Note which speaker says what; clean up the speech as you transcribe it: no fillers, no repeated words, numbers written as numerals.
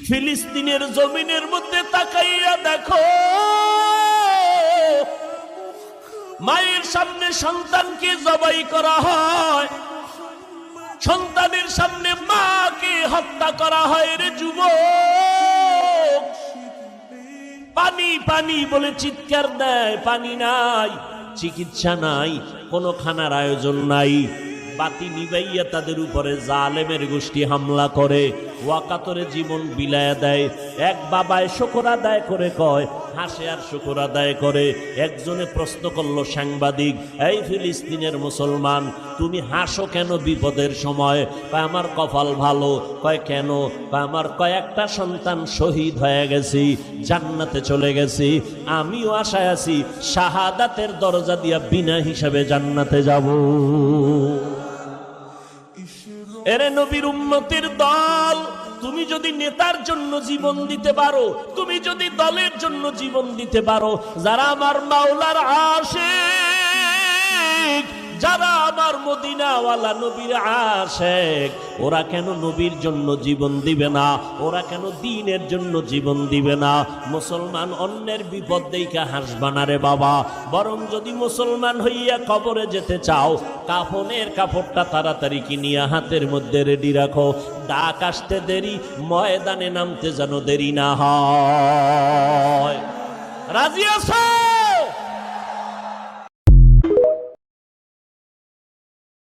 Speaker 1: ফিলিস্তিনের জমিনের মধ্যে তাকাইয়া দেখো, মায়ের সামনে সন্তানকে জবাই করা হয়, সন্তানের সামনে মাকে হত্যা করা হয়। রে যুবক, পানি পানি বলে চিৎকার দেয়, পানি নাই, চিকিৎসা নাই, কোনো খানার আয়োজন নাই। বাতি নিবাইয়া তাদের উপরে জালেমের গোষ্ঠী হামলা করে, ওয়াকাতরে জীবন বিলায়া দেয়। এক বাবায় শুকর আদায় করে কয়, হাসে আর শুকর আদায় করে। একজনে প্রশ্ন করলো সাংবাদিক, এই ফিলিস্তিনের মুসলমান, তুমি হাসো কেন বিপদের সময়? কয় আমার কপাল ভালো। কয় কেন? কয় আমার কয়েকটা সন্তান শহীদ হয়ে গেছি, জান্নাতে চলে গেছি, আমিও আশায় আছি শাহাদাতের দরজা দিয়া বিনা হিসাবে জান্নাতে যাব। এরে নবীর উম্মতের দল, তুমি যদি নেতার জন্য জীবন দিতে পারো, তুমি যদি দলের জন্য জীবন দিতে পারো, যারা আমার মাওলার আশিক, যারা আমার মদিনাওয়ালা নবীর আশিক, ওরা কেন নবীর জন্য জীবন দিবে না? ওরা কেন দ্বীনের জন্য জীবন দিবে না? মুসলমান অন্যের বিপদ দেইখা হাসবা না রে বাবা, বরং যদি মুসলমান হইয়া কবরে যেতে চাও, কাফনের কাপড়টা তাড়াতাড়ি কিনিয়া হাতের মধ্যে রেডি রাখো। ডাক আসতে দেরি, ময়দানে নামতে যেন দেরি না হয়। রাজি আছো?